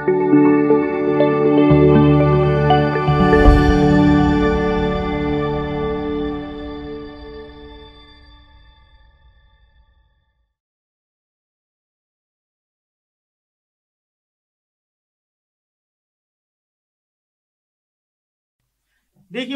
देखिए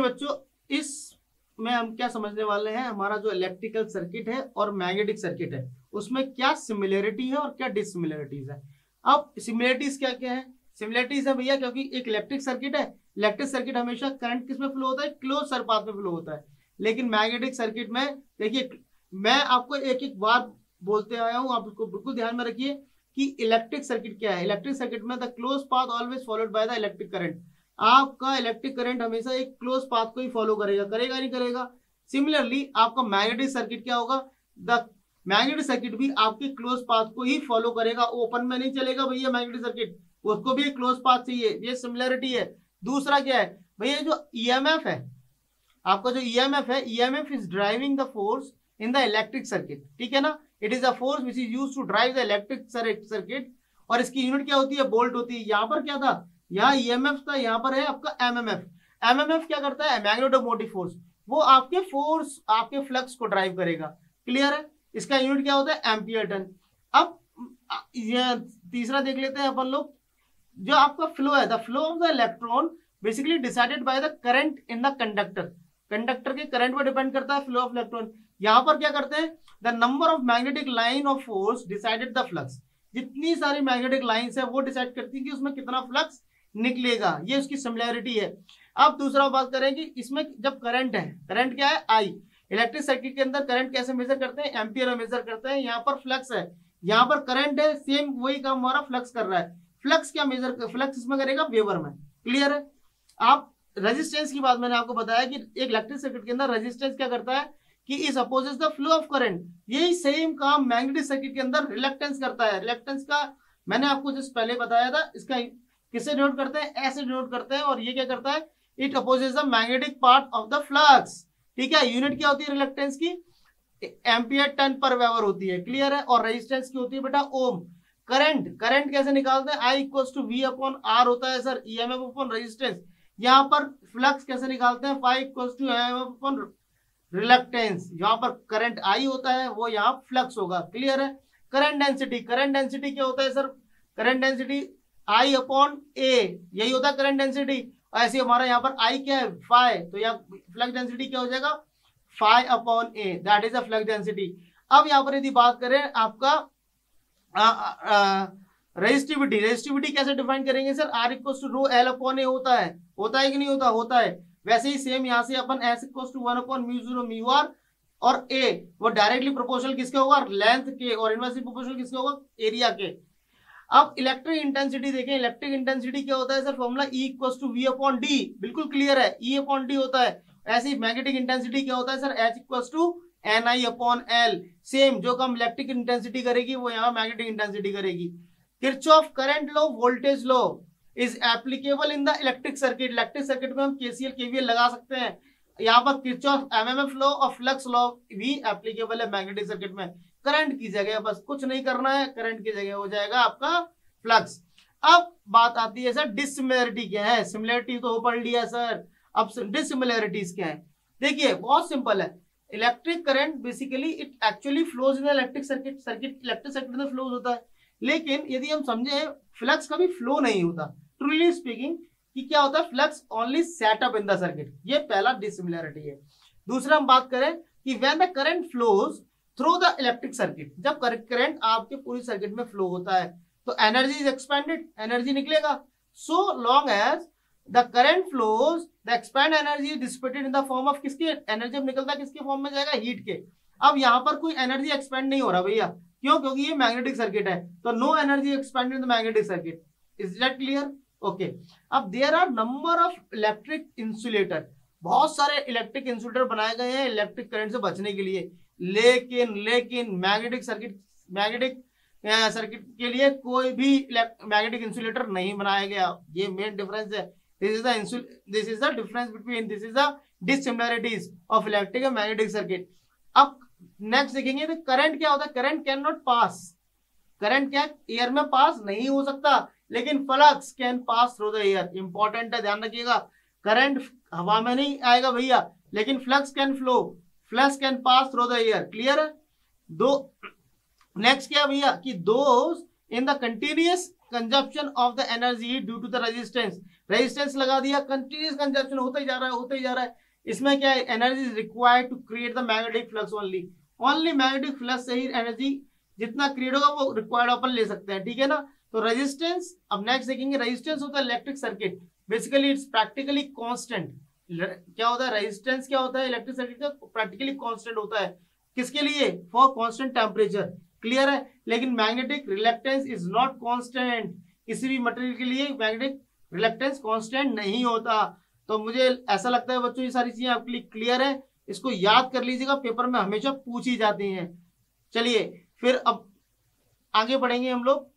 बच्चों, इस में हम क्या समझने वाले हैं, हमारा जो इलेक्ट्रिकल सर्किट है और मैग्नेटिक सर्किट है उसमें क्या सिमिलरिटी है और क्या डिससिमिलरिटीज है। अब सिमिलरिटीज क्या क्या है? सिमिलरिटीज है भैया, क्योंकि एक इलेक्ट्रिक सर्किट है, इलेक्ट्रिक सर्किट हमेशा करंट किस में फ्लो होता है? क्लोज सर्पाथ में फ्लो होता है। लेकिन मैग्नेटिक सर्किट में देखिए, मैं आपको एक एक बार बोलते आया हूं, आप उसको बिल्कुल ध्यान में रखिए कि इलेक्ट्रिक सर्किट क्या है। इलेक्ट्रिक सर्किट में the close path always followed by the electric current. आपका इलेक्ट्रिक करंट हमेशा एक क्लोज पाथ को ही फॉलो करेगा, करेगा नहीं करेगा? सिमिलरली आपका मैग्नेटिक सर्किट क्या होगा? द मैग्नेटिक सर्किट भी आपके क्लोज पाथ को ही फॉलो करेगा, ओपन में नहीं चलेगा भैया मैग्नेटिक सर्किट, उसको भी क्लोज पाथ चाहिए। ये सिमिलरिटी है। दूसरा क्या है भैया? जो ईएमएफ है, आपका जो ईएमएफ है, EMF is driving the force in the electric circuit, ठीक है ना? It is a force which is used to drive the electric circuit. और इसकी यूनिट क्या होती है? वोल्ट होती है। यहाँ पर क्या था? यहाँ ईएमएफ था, यहाँ पर है आपका एमएमएफ। एमएमएफ क्या करता है? Magnetomotive force. वो आपके फोर्स, आपके फ्लक्स को ड्राइव करेगा। क्लियर है? इसका यूनिट क्या होता है? Ampere turn. अब ये तीसरा देख लेते हैं अपन लोग। जो आपका फ्लो है, the flow of the electron basically decided by the current in the conductor. Conductor के करंट पर डिपेंड करता है फ्लो ऑफ इलेक्ट्रॉन। यहाँ पर क्या करते हैं? The number of magnetic line of force decided the flux. जितनी सारी मैग्नेटिक लाइंस है वो डिसाइड करती है कि उसमें कितना फ्लक्स निकलेगा। ये उसकी सिमिलरिटी है। अब दूसरा बात करें कि इसमें जब करंट है, करंट क्या है? आई। इलेक्ट्रिक सर्किट के अंदर करंट कैसे मेजर करते हैं? एम्पियर में मेजर करते हैं। यहाँ पर फ्लक्स है, यहाँ पर करंट है, सेम वही काम हमारा फ्लक्स कर रहा है। फ्लक्स क्या मेजर, फ्लक्स इसमें करेगा वेबर में। क्लियर है? आप रेजिस्टेंस की बात मैंने आपको बताया कि एक इलेक्ट्रिक सर्किट के अंदर रेजिस्टेंस क्या करता है कि इस opposes the flow of current. यही सेम काम मैग्नेटिक सर्किट के अंदर रिलक्टेंस करता है। रिलक्टेंस का मैंने आपको जिस पहले बताया था, इसका किससे डिनोट करते हैं? ऐसे डिनोट करते हैं। और ये क्या करता है? It opposes the magnetic part of the flux. ठीक है? यूनिट क्या होती है रिलक्टेंस की? एम्पियर टन पर वेबर होती है। क्लियर है? और रेजिस्टेंस की होती है बेटा ओम। करंट, करंट कैसे निकालते हैं? I equal to V upon R होता है सर, ईएमएफ अपॉन रेजिस्टेंस। यहाँ पर फ्लक्स कैसे निकालते हैं? Five equal to MF upon reluctance. यहाँ पर करंट आई होता है, वो यहाँ फ्लक्स होगा। क्लियर है? करंट डेंसिटी, करंट डेंसिटी क्या होता है सर? करंट डेंसिटी आई अपॉन ए, यही होता है करंट डेंसिटी। ऐसे हमारा यहाँ पर आई क्या है? फाइव, तो यहाँ फ्लक्स डेंसिटी क्या हो जाएगा? Five upon A, that is a flux density. अब यहाँ पर यदि बात करें आपका रेजिस्टिविटी, रेजिस्टिविटी कैसे डिफाइन करेंगे sir? R equal to rho L upon A होता है। होता है कि नहीं होता? होता है। वैसे ही सेम यहाँ से अपन S equal to one upon mu zero mu R, और ए वो डायरेक्टली प्रोपोर्शनल किसके होगा? लेंथ के। और इनवर्सली प्रोपोर्शनल किसके होगा? एरिया के। अब इलेक्ट्रिक इंटेंसिटी देखें। इलेक्ट्रिक इंटेंसिटी क्या होता है sir? Formula E equal to V upon D. बिल्कुल क्लियर है, ई अपॉन डी होता है। ऐसे ही मैग्नेटिक इंटेंसिटी क्या होता है sir? H equal to N I upon L. Same जो काम इलेक्ट्रिक इंटेंसिटी करेगी वो यहाँ मैग्नेटिक इंटेंसिटी करेगी। Kirchhoff current law, voltage law is applicable in the electric circuit. Electric circuit में हम केसीएल केवीएल लगा सकते हैं। यहाँ पर किरचॉफ एमएमएफ लॉ और फ्लक्स लॉ भी एप्लीकेबल है मैग्नेटिक सर्किट में। करंट की जगह बस कुछ नहीं करना है, करंट की जगह हो जाएगा आपका फ्लक्स। अब बात आती है सर डिससिमिलरिटी क्या है? सिमिलरिटी तो पढ़ लिया सर, अब डिससिमिलरिटीज क्या है? देखिए बहुत सिंपल है। Electric current basically it actually flows in electric circuit, circuit electric circuit में फ्लोज होता है। लेकिन यदि हम समझे फ्लक्स कभी फ्लो नहीं होता, ट्रूली स्पीकिंग, कि क्या होता है? Flux only setup in the circuit. ये पहला डिससिमिलरिटी है। दूसरा हम बात करें कि when the current flows through the electric circuit, जब करंट आपके पूरी सर्किट में फ्लो होता है तो एनर्जी इज एक्सपेंडेड, एनर्जी निकलेगा। So long as the current flows, the expand energy dissipated in the form of किसके? एनर्जी निकलता है किसके फॉर्म में जाएगा? हीट के। अब यहाँ पर कोई एनर्जी एक्सपेंड नहीं हो रहा भैया, क्यों? क्योंकि ये मैग्नेटिक सर्किट है, तो no energy expended in the magnetic circuit. Is that clear? Okay. अब there are number of electric insulator, बहुत सारे इलेक्ट्रिक इंसुलेटर बनाए गए हैं इलेक्ट्रिक करंट से बचने के लिए। लेकिन मैग्नेटिक सर्किट के लिए कोई भी मैग्नेटिक इंसुलेटर नहीं बनाया गया। ये मेन डिफरेंस है। This is the difference between, this is the dissimilarities of electric and magnetic circuit. अब नेक्स्ट देखेंगे तो करंट क्या होता है? Current can not pass. Current क्या एयर में पास नहीं हो सकता, लेकिन flux can pass through the air. Important है, ध्यान रखिएगा। करंट हवा में नहीं आएगा भैया, लेकिन flux can flow, flux can pass through the air. Clear है? दो नेक्स्ट क्या भैया कि those in the continuous consumption of the energy due to the resistance. Resistance लगा दिया, कंटिन्यूअस कंजप्शन होता ही जा रहा है, होता ही जा रहा है। इसमें क्या है, energy is required to create the magnetic flux only. Only magnetic flux से ही एनर्जी जितना क्रिएट होगा वो रिक्वायर्ड अपन ले सकते हैं, ठीक है ना। तो रेजिस्टेंस, अब नेक्स्ट देखेंगे, रेजिस्टेंस होता है electric circuit, basically it's practically constant. क्या होता है रेजिस्टेंस, क्या होता है इलेक्ट्रिक सर्किट का, प्रैक्टिकली कांस्टेंट होता है। किसके लिए? For constant temperature. क्लियर है? लेकिन magnetic reluctance is not constant. किसी भी मटेरियल के लिए मैग्नेटिक रिलेक्टेंस कांस्टेंट नहीं होता। तो मुझे ऐसा लगता है बच्चों ये सारी चीजें आपके लिए क्लियर है, इसको याद कर लीजिएगा, पेपर में हमेशा पूछी जाती हैं। चलिए फिर अब आगे बढ़ेंगे हम लोग।